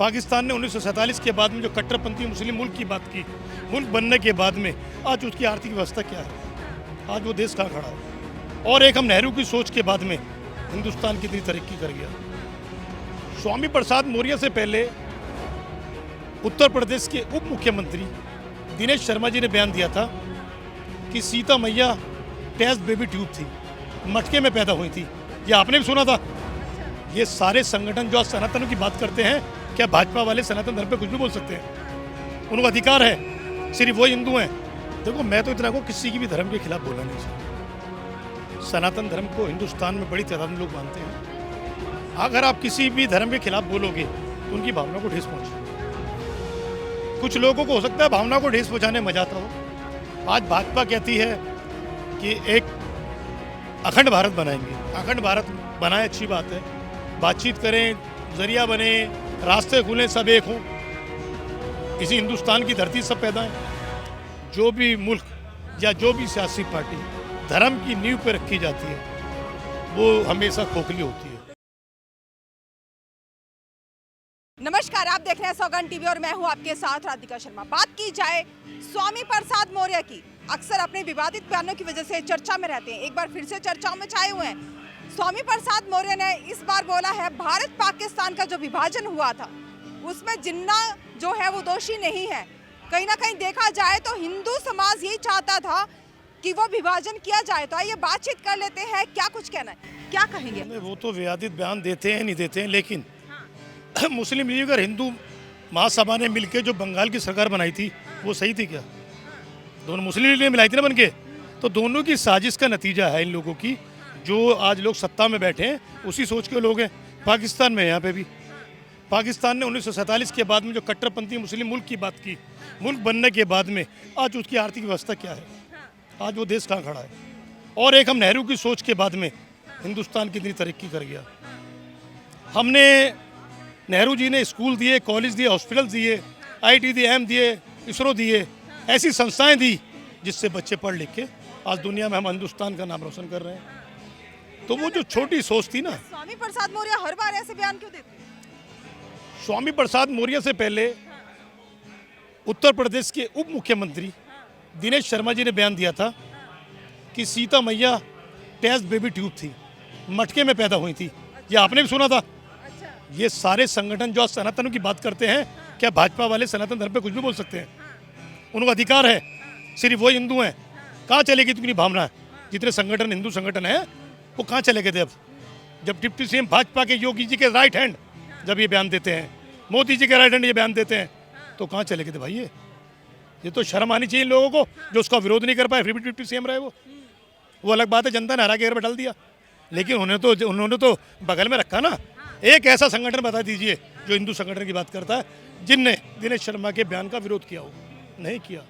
पाकिस्तान ने 1947 के बाद में जो कट्टरपंथी मुस्लिम मुल्क की बात की, मुल्क बनने के बाद में आज उसकी आर्थिक व्यवस्था क्या है, आज वो देश कहाँ खड़ा है। और एक हम नेहरू की सोच के बाद में हिंदुस्तान कितनी तरक्की कर गया। स्वामी प्रसाद मौर्य से पहले उत्तर प्रदेश के उप मुख्यमंत्री दिनेश शर्मा जी ने बयान दिया था कि सीता मैया टेस्ट बेबी ट्यूब थी, मटके में पैदा हुई थी। ये आपने भी सुना था। ये सारे संगठन जो आज सनातन की बात करते हैं, क्या भाजपा वाले सनातन धर्म पे कुछ भी बोल सकते हैं? उनको अधिकार है, सिर्फ वो हिंदू हैं। देखो, मैं तो इतना को किसी की भी धर्म के खिलाफ बोलना नहीं चाहिए। सनातन धर्म को हिंदुस्तान में बड़ी तादाद में लोग मानते हैं। अगर आप किसी भी धर्म के खिलाफ बोलोगे तो उनकी भावना को ठेस पहुंचे। कुछ लोगों को हो सकता है भावना को ठेस पहुंचाने मजा आता हो। आज भाजपा कहती है कि एक अखंड भारत बनाएंगे। अखंड भारत बनाए, अच्छी बात है, बातचीत करें, जरिया बने, रास्ते खुलें, सब एक हों। इसी हिंदुस्तान की धरती सब पैदा है। जो भी मुल्क या जो भी सियासी पार्टी धर्म की नींव पर रखी जाती है, वो हमेशा खोखली होती है। नमस्कार, आप देख रहे हैं सौगंध टीवी और मैं हूं आपके साथ राधिका शर्मा। बात की जाए स्वामी प्रसाद मौर्य की, अक्सर अपने विवादित बयानों की वजह से चर्चा में रहते हैं। एक बार फिर से चर्चाओं में छाए हुए हैं। स्वामी प्रसाद मौर्य ने इस बार बोला है, भारत पाकिस्तान का जो विभाजन हुआ था उसमें जिन्ना जो है वो दोषी नहीं है। कहीं ना कहीं देखा जाए तो हिंदू समाज यही चाहता था कि वो विभाजन किया जाए। तो आइए बातचीत कर लेते हैं, क्या कुछ कहना है, क्या कहेंगे? वो तो विवादित बयान देते हैं, नहीं देते हैं, लेकिन मुस्लिम लीग और हिंदू महासभा ने मिलकर जो बंगाल की सरकार बनाई थी वो सही थी क्या? दोनों मुस्लिम लीग ने मिलाई थी ना बनके। तो दोनों की साजिश का नतीजा है इन लोगों की, जो आज लोग सत्ता में बैठे हैं उसी सोच के लोग हैं। पाकिस्तान में, यहाँ पे भी पाकिस्तान ने 1947 के बाद में जो कट्टरपंथी मुस्लिम मुल्क की बात की, मुल्क बनने के बाद में आज उसकी आर्थिक व्यवस्था क्या है, आज वो देश कहाँ खड़ा है। और एक हम नेहरू की सोच के बाद में हिंदुस्तान कितनी तरक्की कर गया। हमने, नेहरू जी ने स्कूल दिए, कॉलेज दिए, हॉस्पिटल दिए, IIT दिए, एम दिए, इसरो दिए, ऐसी संस्थाएं दी जिससे बच्चे पढ़ लिख के आज दुनिया में हम हिंदुस्तान का नाम रोशन कर रहे हैं। तो वो जो छोटी सोच थी ना, स्वामी प्रसाद मौर्य हर बार ऐसे बयान क्यों देते हैं? स्वामी प्रसाद मौर्य से पहले उत्तर प्रदेश के उप मुख्यमंत्री दिनेश शर्मा जी ने बयान दिया था कि सीता मैया टेस्ट बेबी ट्यूब थी, मटके में पैदा हुई थी। ये आपने भी सुना था। ये सारे संगठन जो सनातन की बात करते हैं, क्या भाजपा वाले सनातन धर्म पे कुछ भी बोल सकते हैं? उनको अधिकार है, सिर्फ वो हिंदू हैं। कहाँ चलेगी तुम्हारी भावना? जितने संगठन हिंदू संगठन हैं वो कहाँ चले गए थे? अब जब डिप्टी सीएम भाजपा के योगी जी के राइट हैंड जब ये बयान देते हैं, मोदी जी के राइट हैंड ये बयान देते हैं, तो कहाँ चले गए थे भाई? ये तो शर्म आनी चाहिए इन लोगों को जो उसका विरोध नहीं कर पाए, फिर भी डिप्टी सीएम रहे। वो अलग बात है, जनता ने हरा के घर में डाल दिया, लेकिन उन्होंने तो बगल में रखा ना। एक ऐसा संगठन बता दीजिए जो हिंदू संगठन की बात करता है जिनने दिनेश शर्मा के बयान का विरोध किया हो? नहीं किया।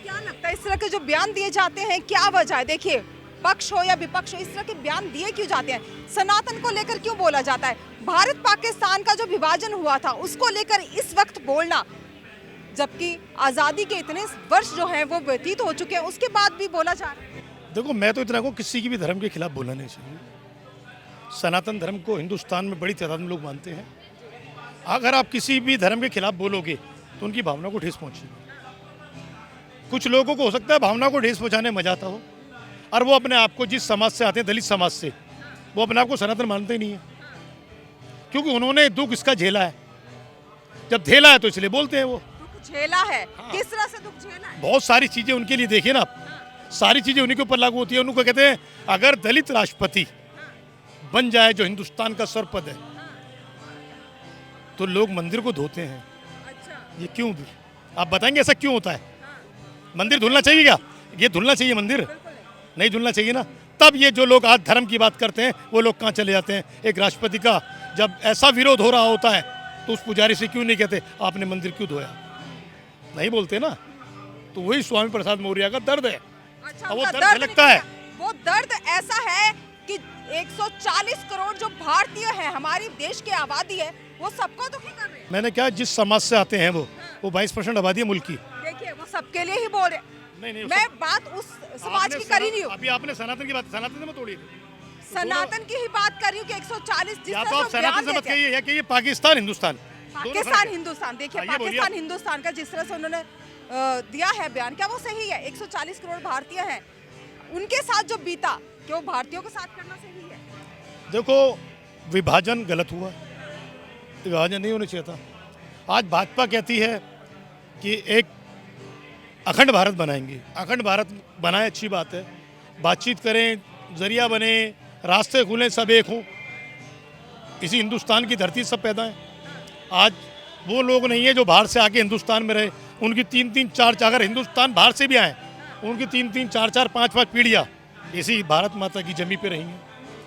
क्या लगता है इस तरह के जो बयान दिए जाते हैं, क्या वजह है? देखिए, पक्ष हो या विपक्ष हो, इस तरह के बयान दिए क्यों जाते हैं? सनातन को लेकर क्यों बोला जाता है? भारत पाकिस्तान का जो विभाजन हुआ था उसको लेकर इस वक्त बोलना, जबकि आजादी के इतने वर्ष जो हैं वो व्यतीत हो चुके हैं, उसके बाद भी बोला जा रहा है। देखो, मैं तो इतना को किसी की भी धर्म के खिलाफ बोलना नहीं चाहिए। सनातन धर्म को हिंदुस्तान में बड़ी तादाद में लोग मानते हैं। अगर आप किसी भी धर्म के खिलाफ बोलोगे तो उनकी भावना को ठेस पहुंचेगी। कुछ लोगों को हो सकता है भावना को ठेस पहुंचाने मजा आता हो, और वो अपने आप को जिस समाज से आते हैं, दलित समाज से, वो अपने आप को सनातन मानते ही नहीं है, क्योंकि उन्होंने दुख इसका झेला है। जब झेला है तो इसलिए बोलते हैं। वो दुख झेला है। किस तरह से दुख झेला है? बहुत सारी चीजें उनके लिए, देखिए ना आप, सारी चीजें उन्हीं के ऊपर लागू होती है। उनको कहते हैं अगर दलित राष्ट्रपति बन जाए, जो हिंदुस्तान का सर्वपद है, तो लोग मंदिर को धोते हैं। ये क्यों? आप बताएंगे ऐसा क्यों होता है? मंदिर धुलना चाहिए क्या? ये धुलना चाहिए मंदिर? नहीं धुलना चाहिए ना। तब ये जो लोग आज धर्म की बात करते हैं वो लोग कहाँ चले जाते हैं? एक राष्ट्रपति का जब ऐसा विरोध हो रहा होता है तो उस पुजारी से क्यों नहीं कहते आपने मंदिर क्यों धोया? नहीं बोलते ना। तो वही स्वामी प्रसाद मौर्य का दर्द है। अच्छा, वो दर्द लगता है। वो दर्द ऐसा है कि 140 करोड़ जो भारतीय हैं, हमारी देश की आबादी है, वो सबको दुखी कर रहे हैं। मैंने क्या, जिस समाज से आते हैं वो 22% आबादी है मुल्क की। देखिए, वो सबके लिए ही बोल रहे। नहीं, मैं बात उस समाज की कर ही नहीं हूँ। अभी आपने सनातन की बात, सनातन से मत तोड़िए। सनातन की ही बात कर रही हूँ कि 140 जिस तरह आप से सनातन से मत कहिए, या कहिए पाकिस्तान हिंदुस्तान। पाकिस्तान हिंदुस्तान, देखिए हाँ, ये बोलिए पाकिस्तान हिंदुस्तान का जिस तरह से उन्होंने दिया है बयान, क्या वो सही है? 140 करोड़ भारतीय हैं, उनके साथ जो बीता, क्या वो भारतीयों के साथ करना सही है? देखो, विभाजन गलत हुआ, विभाजन नहीं होना चाहिए था। आज भाजपा कहती है कि एक अखंड भारत बनाएंगे। अखंड भारत बनाए, अच्छी बात है, बातचीत करें, जरिया बने, रास्ते खुलें, सब एक हों। इसी हिंदुस्तान की धरती सब पैदा है। आज वो लोग नहीं है जो बाहर से आके हिंदुस्तान में रहे, उनकी 3-3, 4-4, अगर हिंदुस्तान बाहर से भी आए, उनकी 3-3, 4-4, 5-5 पीढ़ियाँ इसी भारत माता की जमी पे रही हैं,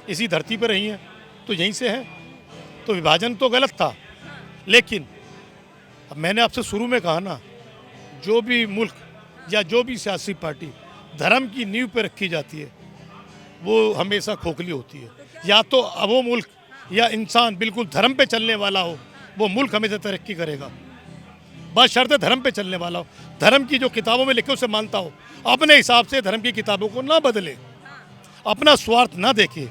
इसी धरती पे रही हैं, तो यहीं से है। तो विभाजन तो गलत था, लेकिन अब मैंने आपसे शुरू में कहा ना, जो भी मुल्क या जो भी सियासी पार्टी धर्म की नींव पे रखी जाती है वो हमेशा खोखली होती है। या तो वो मुल्क या इंसान बिल्कुल धर्म पे चलने वाला हो, वो मुल्क हमेशा तरक्की करेगा। बस शर्त है धर्म पे चलने वाला हो, धर्म की जो किताबों में लिखे उसे मानता हो, अपने हिसाब से धर्म की किताबों को ना बदले, अपना स्वार्थ ना देखे।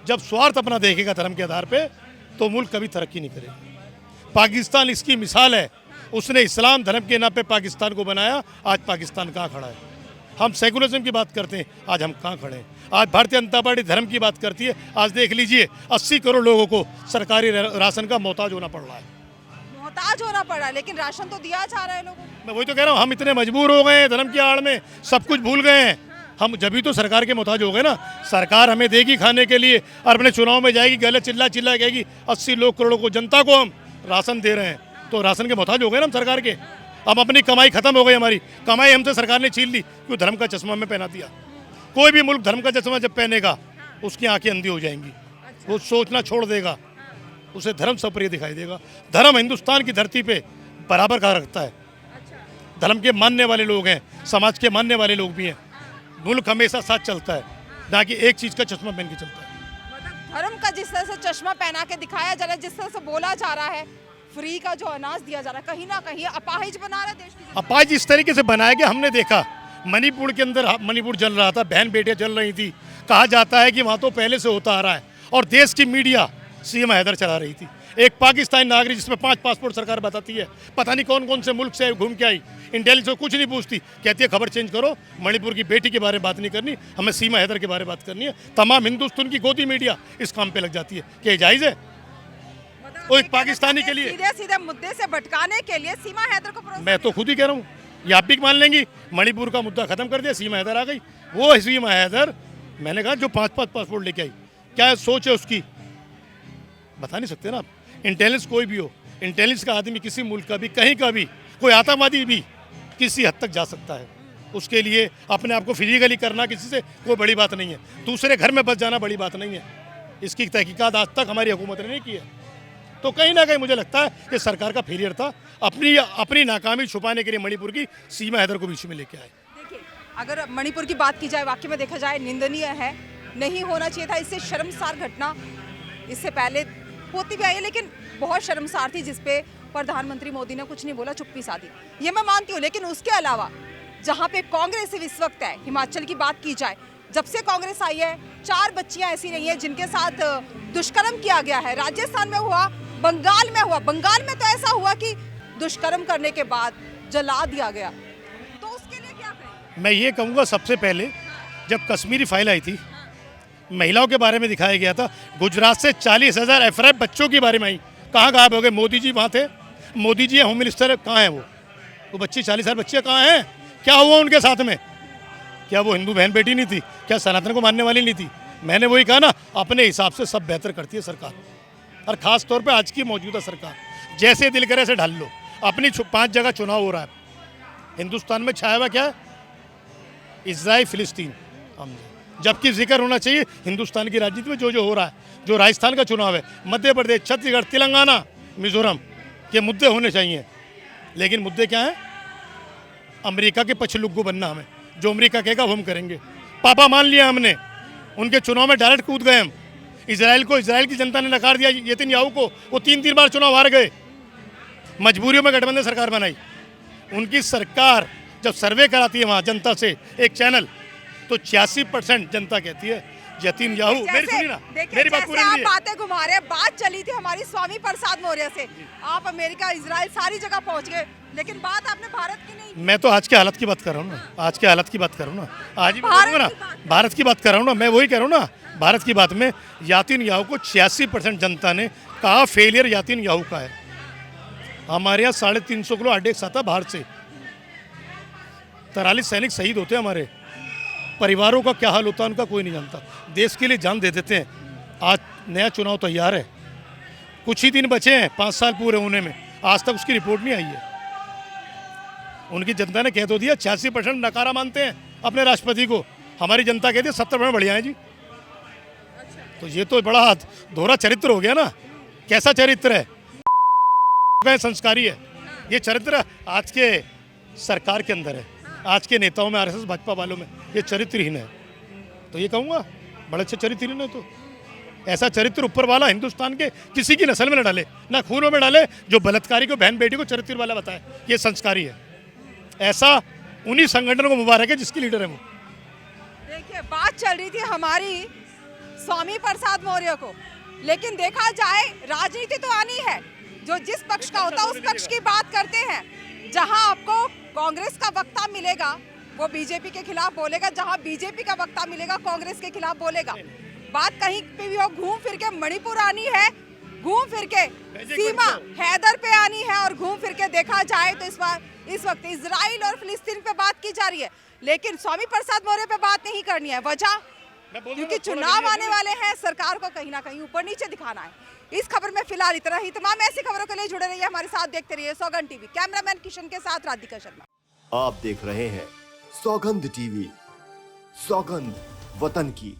जब स्वार्थ अपना देखेगा धर्म के आधार पे, तो मुल्क कभी तरक्की नहीं करेगा। पाकिस्तान इसकी मिसाल है, उसने इस्लाम धर्म के नाम पे पाकिस्तान को बनाया। आज पाकिस्तान कहाँ खड़ा है? हम सेकुलरिज्म की बात करते हैं, आज हम कहाँ खड़े हैं? आज भारतीय जनता पार्टी धर्म की बात करती है। आज देख लीजिए, 80 करोड़ लोगों को सरकारी राशन का मोहताज होना पड़ रहा है। मोहताज होना पड़ा, लेकिन राशन तो दिया जा रहा है लोगों को। मैं वही तो कह रहा हूँ, हम इतने मजबूर हो गए हैं धर्म की आड़ में, सब कुछ भूल गए हैं हम। जब भी तो सरकार के मोहताज हो गए ना। सरकार हमें देगी खाने के लिए और अपने चुनाव में जाएगी, गले चिल्ला चिल्ला कहेगी 80 लोग करोड़ों को जनता को हम राशन दे रहे हैं, तो राशन के मोहताज हो गए ना हम सरकार के। अब अपनी कमाई खत्म हो गई, हमारी कमाई हमसे सरकार ने छीन ली, क्यों? धर्म का चश्मा में पहना दिया। कोई भी मुल्क धर्म का चश्मा जब पहनेगा, उसकी आंखें अंधी हो जाएंगी, वो सोचना छोड़ देगा, उसे धर्म सप्रिय दिखाई देगा। धर्म हिंदुस्तान की धरती पे बराबर का रखता है। धर्म के मानने वाले लोग हैं, समाज के मानने वाले लोग भी हैं। मुल्क हमेशा साथ चलता है, ना कि एक चीज़ का चश्मा पहन के चलता है। मतलब धर्म का जिस तरह से चश्मा पहना के दिखाया जा रहा है, जिस तरह से बोला जा रहा है, फ्री का जो अनाज दिया जा रहा है, कहीं ना कहीं अपाहिज बना रहा है देश की। अपाहिज इस तरीके से बनाया गया, हमने देखा मणिपुर के अंदर, मणिपुर जल रहा था, बहन बेटियां जल रही थी। कहा जाता है कि वहाँ तो पहले से होता आ रहा है, और देश की मीडिया सीमा हैदर चला रही थी। एक पाकिस्तानी नागरिक जिसमें 5 पासपोर्ट सरकार बताती है, पता नहीं कौन कौन से मुल्क से घूम के आई, इंटेलिजेंस कुछ नहीं पूछती, कहती है खबर चेंज करो, मणिपुर की बेटी के बारे में बात नहीं करनी, हमें सीमा हैदर के बारे में बात करनी है। तमाम हिंदुस्तान की गोदी मीडिया इस काम पे लग जाती है। क्या जायज़ है? वो एक पाकिस्तानी के लिए सीधे सीधे मुद्दे से भटकाने के लिए सीमा हैदर को मैं तो खुद ही कह रहा हूँ, ये आप भी मान लेंगी, मणिपुर का मुद्दा खत्म कर दिया, सीमा हैदर आ गई। वो सीमा हैदर, मैंने कहा जो 5 पासपोर्ट लेके आई, क्या सोच है उसकी? बता नहीं सकते ना आप। इंटेलिजेंस कोई भी हो, इंटेलिजेंस का आदमी किसी मुल्क का भी, कहीं का भी, कोई आतंकवादी भी किसी हद तक जा सकता है। उसके लिए अपने आप को फिजिकली करना किसी से कोई बड़ी बात नहीं है, दूसरे घर में बस जाना बड़ी बात नहीं है। इसकी तहकीकात आज तक हमारी हुकूमत ने नहीं की है। तो कहीं ना कहीं मुझे लगता है कि सरकार का फेलियर था, अपनी नाकामी छुपाने के लिए मणिपुर की सीमा हैदर को बीच में लेके आए। देखिए, अगर मणिपुर की बात की जाए, वाकई में देखा जाए निंदनीय है, नहीं होना चाहिए था। इससे शर्मसार घटना इससे पहले होती भी आई है, लेकिन बहुत शर्मसार थी, जिसपे प्रधानमंत्री मोदी ने कुछ नहीं बोला, चुप्पी साधी, ये मैं मानती हूँ। लेकिन उसके अलावा जहाँ पे कांग्रेस इस वक्त है, हिमाचल की बात की जाए, जब से कांग्रेस आई है, 4 बच्चियां ऐसी रही हैं जिनके साथ दुष्कर्म किया गया है। राजस्थान में हुआ, बंगाल में हुआ। बंगाल में तो ऐसा हुआ कि दुष्कर्म करने के बाद जला दिया गया। तो उसके लिए क्या करें? मैं ये कहूँगा, सबसे पहले जब कश्मीरी फाइल आई थी, महिलाओं के बारे में दिखाया गया था, गुजरात से 40,000 एफआईआर बच्चों के बारे में आई। कहाँ गायब हो गए? मोदी जी वहाँ थे, मोदी जी होम मिनिस्टर, कहाँ हैं वो बच्ची? 40,000 बच्चे कहाँ हैं? क्या हुआ उनके साथ में? क्या वो हिंदू बहन बेटी नहीं थी? क्या सनातन को मानने वाली नहीं थी? मैंने वही कहा ना, अपने हिसाब से सब बेहतर करती है सरकार, और ख़ास तौर पे आज की मौजूदा सरकार। जैसे दिल करे ऐसे ढाल लो। अपनी 5 जगह चुनाव हो रहा है हिंदुस्तान में, छाया हुआ क्या है? इजराइल फिलिस्तीन, जबकि जिक्र होना चाहिए हिंदुस्तान की राजनीति में जो जो हो रहा है। जो राजस्थान का चुनाव है, मध्य प्रदेश, छत्तीसगढ़, तेलंगाना, मिजोरम के मुद्दे होने चाहिए। लेकिन मुद्दे क्या हैं? अमेरिका के पछलुग्गू बनना हमें, जो अमेरिका कहेगा वो हम करेंगे। पापा मान लिया हमने, उनके चुनाव में डायरेक्ट कूद गए हम। इजराइल की जनता ने नकार दिया, नेतन्याहू को, वो 3 बार चुनाव हार गए, मजबूरियों में गठबंधन सरकार बनाई। उनकी सरकार जब सर्वे कराती है वहाँ जनता से, एक चैनल, तो 86% जनता कहती है नेतन्याहू, मेरी सुनिए ना, मेरी बात पूरी आप नहीं है। बातें घुमा रहे हैं, बात चली थी हमारी स्वामी प्रसाद मौर्य से, आप अमेरिका, इजराइल सारी जगह पहुंच गए, लेकिन बात आपने भारत की नहीं की। मैं तो आज के हालत की बात कर रहा हूँ ना, आज के हालत की बात कर रहा हूँ ना, आज ही मैं भारत बोलूंगा की बात ना, भारत की बात कर रहा हूँ ना, मैं वही कह रहा हूँ ना। भारत की बात में नेतन्याहू को 86% जनता ने कहा फेलियर नेतन्याहू का है। हमारे यहाँ 350 किलो आरडीएक्स आता बाहर से, 43 सैनिक शहीद होते हैं हमारे, परिवारों का क्या हाल होता है उनका कोई नहीं जानता, देश के लिए जान दे देते हैं। आज नया चुनाव तैयार है, कुछ ही दिन बचे हैं 5 साल पूरे होने में, आज तक उसकी रिपोर्ट नहीं आई है। उनकी जनता ने कह तो दिया, 86% नकारा मानते हैं अपने राष्ट्रपति को, हमारी जनता कहती है 70% बढ़िया है जी। तो ये तो बड़ा दोहरा चरित्र हो गया ना। कैसा चरित्र है? संस्कारी है ये चरित्र, आज के सरकार के अंदर है, आज के नेताओं में, आरएसएस भाजपा वालों में ये चरित्रहीन है। तो ये कहूँगा बड़े अच्छे चरित्रहीन है। तो ऐसा चरित्र ऊपर वाला हिंदुस्तान के किसी की नस्ल में न डाले, ना खूनों में डाले, जो बलात्कारी को बहन बेटी को चरित्र वाला बताए ये संस्कारी है। ऐसा उन्हीं संगठनों को मुबारक है जिसकी लीडर है वो। देखिए, बात चल रही थी हमारी स्वामी प्रसाद मौर्य को, लेकिन देखा जाए राजनीति तो आनी है, जो जिस पक्ष का होता है उस पक्ष की बात करते हैं। जहां आपको कांग्रेस का वक्ता मिलेगा वो बीजेपी के खिलाफ बोलेगा, जहां बीजेपी का वक्ता मिलेगा कांग्रेस के खिलाफ बोलेगा। बात कहीं पे भी हो, घूम फिर के मणिपुर आनी है, घूम फिर के सीमा हैदर पे आनी है, और घूम फिर के देखा जाए तो इस वक्त इजराइल और फिलिस्तीन पे बात की जा रही है, लेकिन स्वामी प्रसाद मौर्य पे बात नहीं करनी है। वजह क्योंकि चुनाव आने वाले हैं, सरकार को कहीं ना कहीं ऊपर नीचे दिखाना है। इस खबर में फिलहाल इतना ही। तमाम ऐसी खबरों के लिए जुड़े रहिए हमारे साथ, देखते रहिए सौगंध टीवी। कैमरामैन किशन के साथ राधिका शर्मा। आप देख रहे हैं सौगंध टीवी, सौगंध वतन की।